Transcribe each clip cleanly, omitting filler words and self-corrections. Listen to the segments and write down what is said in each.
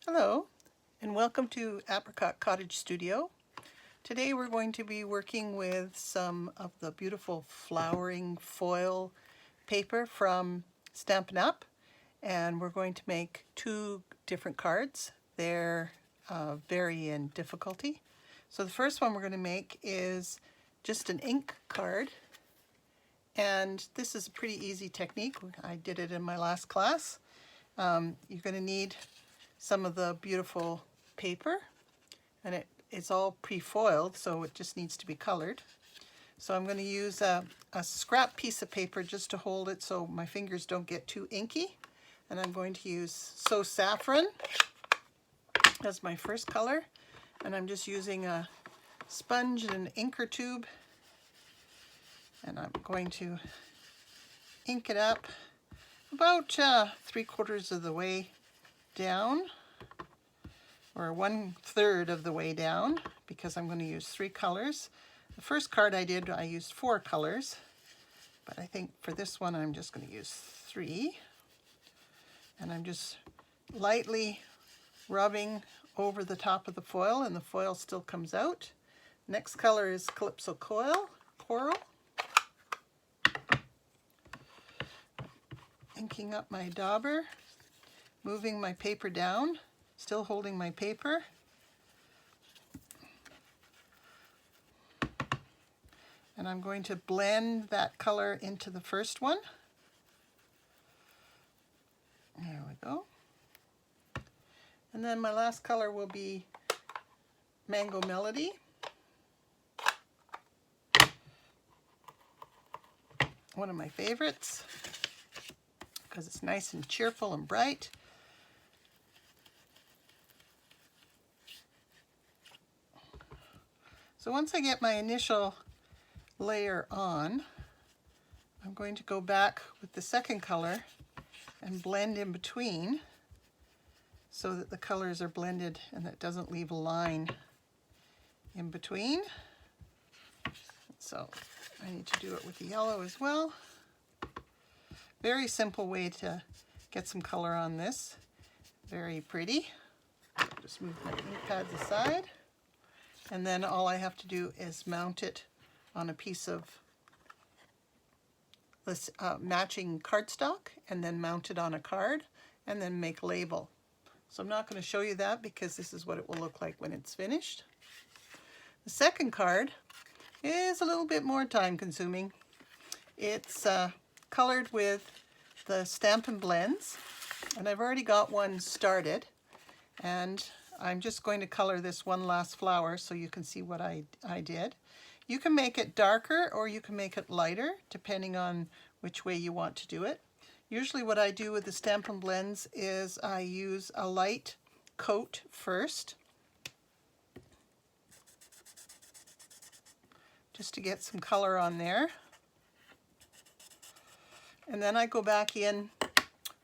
Hello, and welcome to Apricot Cottage Studio. Today we're going to be working with some of the beautiful flowering foil paper from Stampin' Up, and we're going to make two different cards. They're vary in difficulty. So the first one we're going to make is just an ink card, and this is a pretty easy technique. I did it in my last class. You're going to need some of the beautiful paper, and it's all pre-foiled, so it just needs to be colored. So I'm going to use a scrap piece of paper just to hold it so my fingers don't get too inky, and I'm going to use So Saffron as my first color, and I'm just using a sponge and an inker tube, and I'm going to ink it up about 3/4 of the way down, or 1/3 of the way down, because I'm going to use 3 colors. The first card I did, I used 4 colors, but I think for this one I'm just going to use 3. And I'm just lightly rubbing over the top of the foil, and the foil still comes out. Next color is Calypso Coral. Inking up my dauber, moving my paper down, still holding my paper. And I'm going to blend that color into the first one. There we go. And then my last color will be Mango Melody. One of my favorites, because it's nice and cheerful and bright. So once I get my initial layer on, I'm going to go back with the second color and blend in between so that the colors are blended and that doesn't leave a line in between. So I need to do it with the yellow as well. Very simple way to get some color on this. Very pretty. Just move my ink pads aside, and then all I have to do is mount it on a piece of this matching cardstock, and then mount it on a card, and then make a label. So I'm not going to show you that because this is what it will look like when it's finished. The second card is a little bit more time consuming. It's colored with the Stampin' Blends, and I've already got one started, and I'm just going to color this one last flower so you can see what I did. You can make it darker or you can make it lighter, depending on which way you want to do it. Usually what I do with the Stampin' Blends is I use a light coat first, just to get some color on there. And then I go back in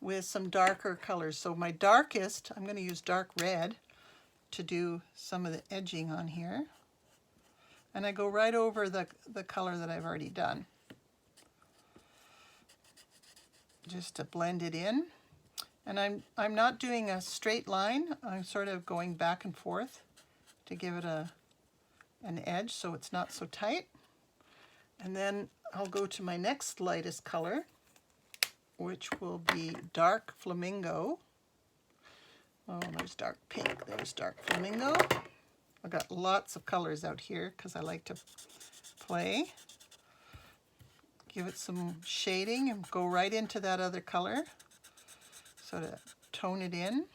with some darker colors. So my darkest, I'm going to use dark red to do some of the edging on here. And I go right over the color that I've already done, just to blend it in. And I'm not doing a straight line. I'm sort of going back and forth to give it an edge so it's not so tight. And then I'll go to my next lightest color, which will be Dark Flamingo. Oh, there's dark pink, there's dark flamingo. I've got lots of colors out here because I like to play. Give it some shading and go right into that other color, so to tone it in.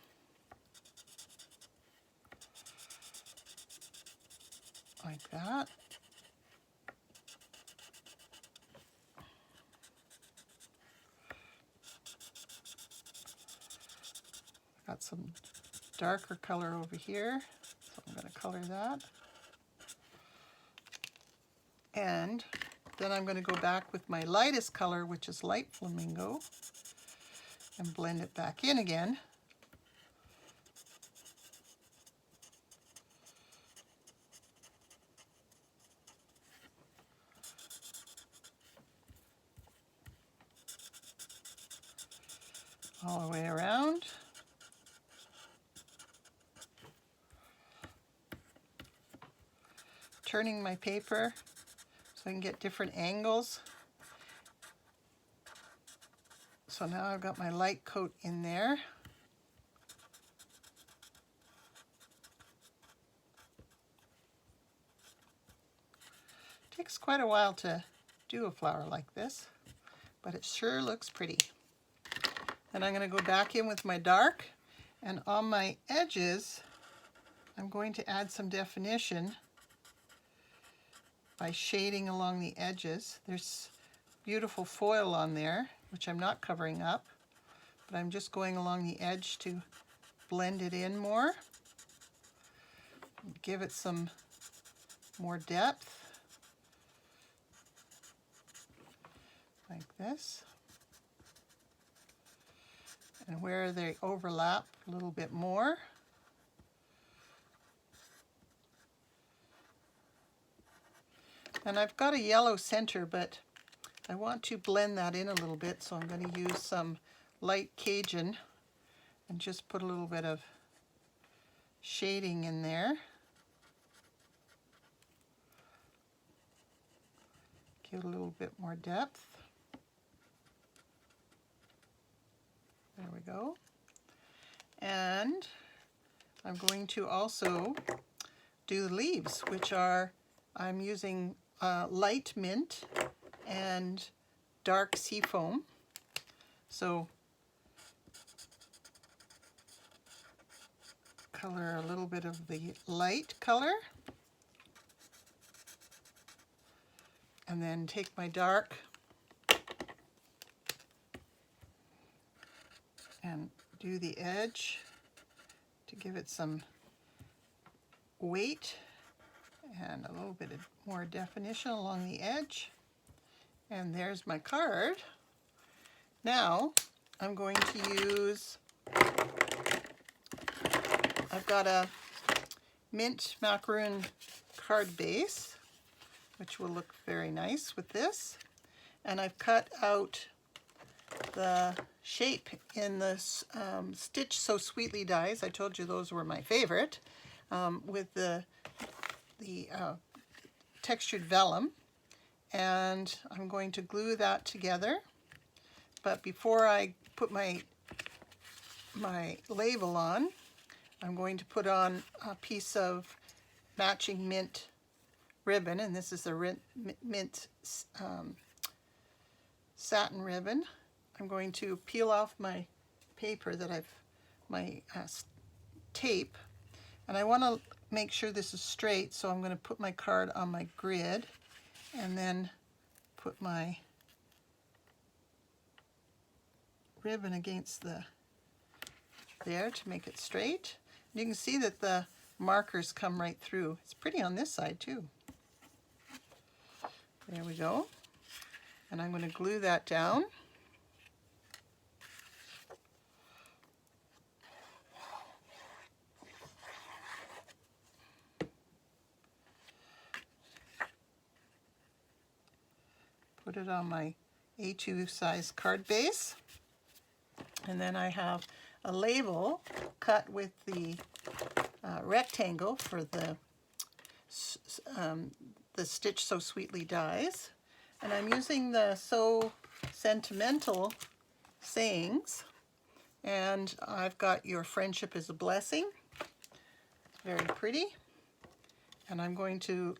Like that. Got some darker color over here, so I'm going to color that. And then I'm going to go back with my lightest color, which is Light Flamingo, and blend it back in again. All the way around. turning my paper so I can get different angles. So now I've got my light coat in there. Takes quite a while to do a flower like this, but it sure looks pretty. And I'm going to go back in with my dark, and on my edges I'm going to add some definition by shading along the edges. There's beautiful foil on there, which I'm not covering up, but I'm just going along the edge to blend it in more, give it some more depth, like this. And where they overlap a little bit more, and I've got a yellow center, but I want to blend that in a little bit, so I'm going to use some light Cajun and just put a little bit of shading in there. Give it a little bit more depth. There we go. And I'm going to also do the leaves, which are, I'm using light mint and dark seafoam. So color a little bit of the light color, and then take my dark and do the edge to give it some weight and a little bit more definition along the edge. And there's my card. Now I'm going to use, I've got a mint macaroon card base, which will look very nice with this. And I've cut out the shape in the Stitch So Sweetly dies. I told you those were my favorite, with the textured vellum. And I'm going to glue that together. But before I put my label on, I'm going to put on a piece of matching mint ribbon, and this is a mint satin ribbon. I'm going to peel off my paper that my tape, and I want to make sure this is straight, so I'm going to put my card on my grid and then put my ribbon against there to make it straight. And you can see that the markers come right through. It's pretty on this side too. There we go. And I'm going to glue that down. Put it on my A2 size card base. And then I have a label cut with the rectangle for the Stitch So Sweetly dies. And I'm using the So Sentimental sayings. And I've got Your Friendship is a Blessing. It's very pretty. And I'm going to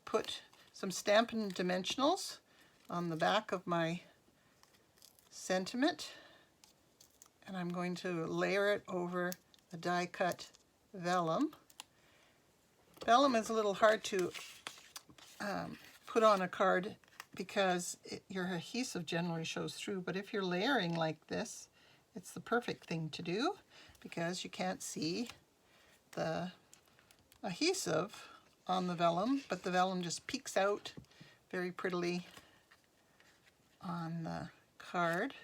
put some Stampin' Dimensionals on the back of my sentiment, and I'm going to layer it over the die cut vellum. Vellum is a little hard to put on a card because your adhesive generally shows through, but if you're layering like this, it's the perfect thing to do because you can't see the adhesive on the vellum, but the vellum just peeks out very prettily on the card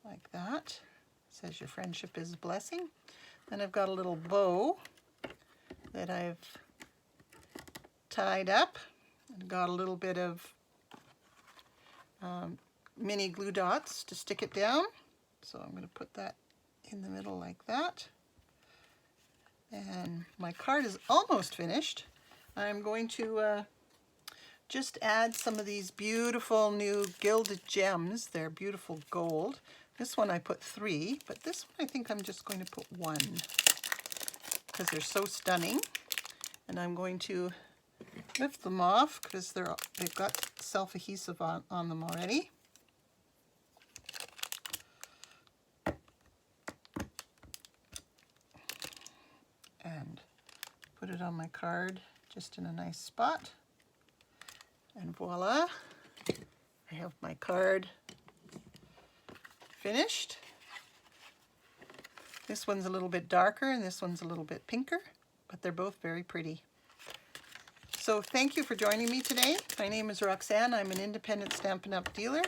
like that. It says Your Friendship is a Blessing. Then I've got a little bow that I've tied up and got a little bit of mini glue dots to stick it down. So I'm going to put that in the middle like that. And my card is almost finished. I'm going to just add some of these beautiful new gilded gems. They're beautiful gold. This one I put 3, but this one I think I'm just going to put 1 because they're so stunning. And I'm going to lift them off because they've got self-adhesive on them already. And put it on my card just in a nice spot. And voila, I have my card finished. This one's a little bit darker and this one's a little bit pinker, but they're both very pretty. So thank you for joining me today. My name is Roxanne. I'm an independent Stampin' Up! Dealer,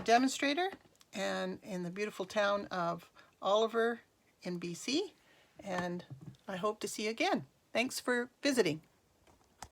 demonstrator, and in the beautiful town of Oliver in BC. And I hope to see you again. Thanks for visiting.